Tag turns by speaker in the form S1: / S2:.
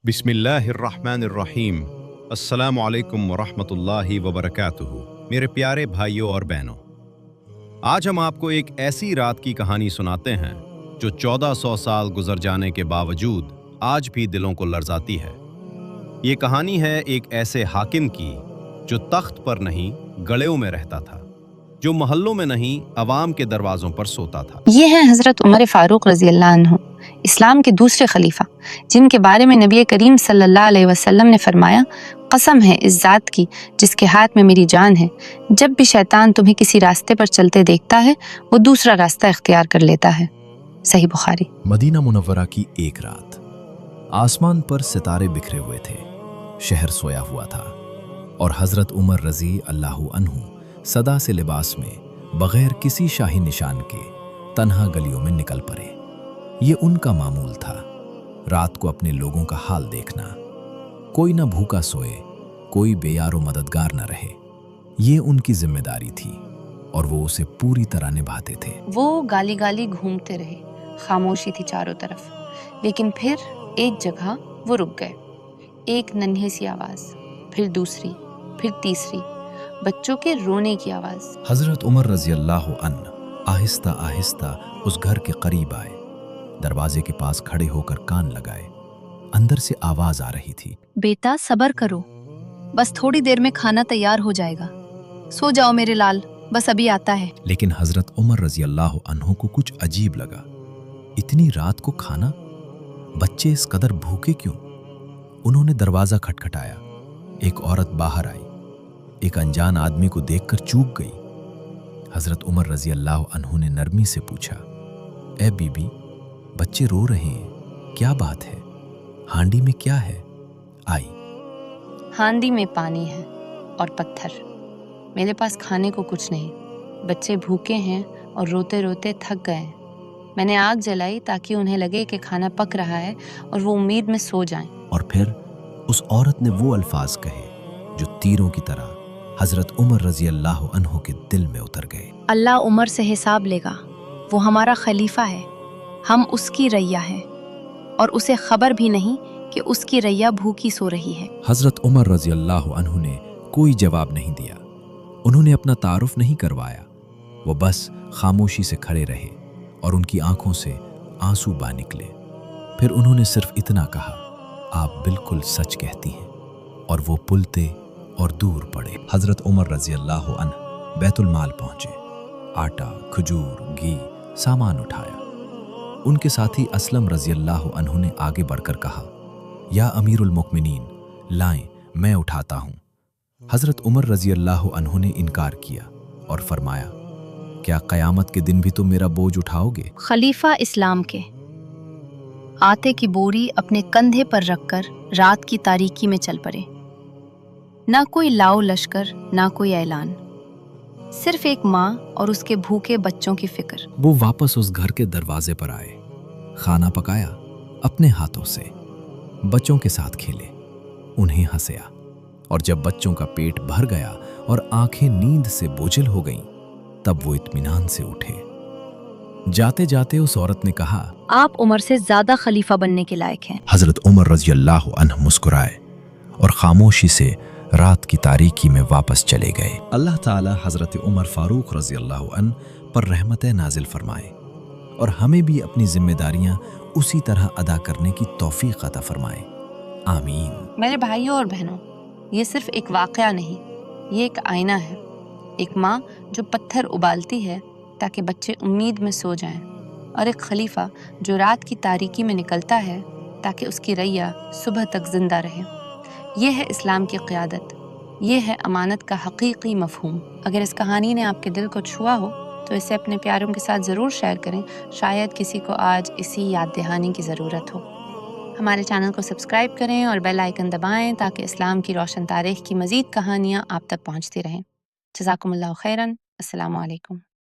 S1: बिस्मिल्लाहिर्रहमानिर्रहीम। अस्सलामु अलैकुम वरहमतुल्लाहि वबरकातुहू। मेरे प्यारे भाइयों और बहनों, आज हम आपको एक ऐसी रात की कहानी सुनाते हैं जो 1400 साल गुजर जाने के बावजूद आज भी दिलों को लरजाती है। ये कहानी है एक ऐसे हाकिम की जो तख्त पर नहीं गड़ेओं में रहता था, जो मोहल्लों में नहीं अवाम के दरवाजों पर सोता था।
S2: ये हैं हज़रत उमर फ़ारूक रज़ी अल्लाह अन्हु, इस्लाम के दूसरे खलीफा, जिनके बारे में नबी करीम सल्लल्लाहु अलैहि वसल्लम ने फरमाया, कसम है इस ज़ात की जिसके हाथ में मेरी जान है, जब भी शैतान तुम्हें किसी रास्ते पर चलते देखता है वो दूसरा रास्ता इख्तियार कर लेता है। सही बुखारी।
S3: मदीना मुनव्वरा की एक रात, आसमान पर सितारे बिखरे हुए थे, शहर सोया हुआ था और हजरत उमर रजी अल्लाहु अन्हु सदा से लिबास में बगैर किसी शाही निशान के तन्हा गलियों में निकल पड़े। ये उनका मामूल था, रात को अपने लोगों का हाल देखना। कोई न भूखा सोए, कोई बेयारो मददगार न रहे, ये उनकी जिम्मेदारी थी और वो उसे पूरी तरह निभाते थे।
S2: वो गाली गाली घूमते रहे, खामोशी थी चारों तरफ, लेकिन फिर एक जगह वो रुक गए। एक नन्ही सी आवाज, फिर दूसरी, फिर तीसरी, बच्चों के रोने की आवाज।
S3: हजरत उमर रजी अल्लाह अन्हु आहिस्ता आहिस्ता उस घर के करीब आए, दरवाजे के पास खड़े होकर कान लगाए। अंदर से आवाज आ रही थी,
S4: बेटा सब्र करो, बस थोड़ी देर में खाना तैयार हो जाएगा, सो जाओ मेरे लाल, बस अभी आता है।
S3: लेकिन हजरत उमर रजी अल्लाह अन्हु को कुछ अजीब लगा। इतनी रात को खाना, बच्चे इस कदर भूखे क्यों? उन्होंने दरवाजा खटखटाया। एक औरत बाहर आई, एक अनजान आदमी को देखकर चूक गई। हजरत उमर रजी अल्लाह अन्हु ने नरमी से पूछा, ए बीबी, बच्चे रो रहे हैं, क्या बात है? हांडी में क्या है? आई।
S2: हांडी में पानी है और पत्थर, मेरे पास खाने को कुछ नहीं, बच्चे भूखे हैं और रोते रोते थक गए हैं। मैंने आग जलाई ताकि उन्हें लगे कि खाना पक रहा है और वो उम्मीद में सो जाएं।
S3: और फिर उस औरत ने वो अल्फाज कहे जो तीरों की तरह हजरत उमर रजी अल्लाह अन्हु के दिल में उतर गए।
S4: अल्लाह उमर से हिसाब लेगा, वो हमारा खलीफा है, हम उसकी रैया हैं और उसे खबर भी नहीं कि उसकी रैया भूखी सो रही है।
S3: हजरत उमर रजी अल्लाह अन्हु ने कोई जवाब नहीं दिया, उन्होंने अपना तारुफ नहीं करवाया, वो बस खामोशी से खड़े रहे और उनकी आंखों से आंसू बह निकले। फिर उन्होंने सिर्फ इतना कहा, आप बिल्कुल सच कहती हैं, और वो पुलते और दूर पड़े। हजरत उमर रजी अल्लाह अन्हु बैतुल माल पहुंचे, आटा, खजूर, घी, सामान उठाया। उनके साथी असलम रजी अल्लाह अन्हु ने आगे बढ़कर कहा, या अमीरुल मुमिनीन, लाएं, मैं उठाता हूं। हजरत उमर रजी अल्लाह अन्हु ने इनकार किया और फरमाया, क्या कयामत के दिन भी तुम मेरा बोझ उठाओगे?
S4: खलीफा इस्लाम के आटे की बोरी अपने कंधे पर रखकर रात की तारीकी में चल पड़े। ना कोई लाओ लश्कर, ना कोई ऐलान, सिर्फ एक माँ और उसके भूखे बच्चों की फिक्र।
S3: वो वापस उस घर के दरवाजे पर आए, खाना पकाया अपने हाथों से, बच्चों के साथ खेले, उन्हें हंसाया, और जब बच्चों का पेट भर गया और आंखें नींद से बोझिल हो गईं, तब वो इत्मीनान से उठे। जाते जाते उस औरत ने कहा,
S4: आप उमर से ज्यादा खलीफा बनने के लायक हैं।
S3: हजरत उमर रजी अल्लाह अन्हु मुस्कुराए और खामोशी से रात की तारीकी में वापस चले गए। अल्लाह ताला हजरत उमर फारूक रजी अल्लाह अन्हु पर रहमत नाजिल फरमाए और हमें भी अपनी जिम्मेदारियां उसी तरह अदा करने की तौफीक अता फरमाए, आमीन।
S2: मेरे भाइयों और बहनों, ये सिर्फ एक वाकया नहीं, ये एक आईना है। एक माँ जो पत्थर उबालती है ताकि बच्चे उम्मीद में सो जाएं, और एक खलीफा जो रात की तारीकी में निकलता है ताकि उसकी रैया सुबह तक जिंदा रहे। ये है इस्लाम की क़यादत, ये है अमानत का हकीकी मफ़हूम। अगर इस कहानी ने आपके दिल को छुआ हो तो इसे अपने प्यारों के साथ ज़रूर शेयर करें, शायद किसी को आज इसी याद दहानी की ज़रूरत हो। हमारे चैनल को सब्सक्राइब करें और बेल आइकन दबाएं ताकि इस्लाम की रोशन तारीख़ की मज़ीद कहानियाँ आप तक पहुँचती रहें। जज़ाकुमुल्लाहु खैरन। अस्सलामु अलैकुम।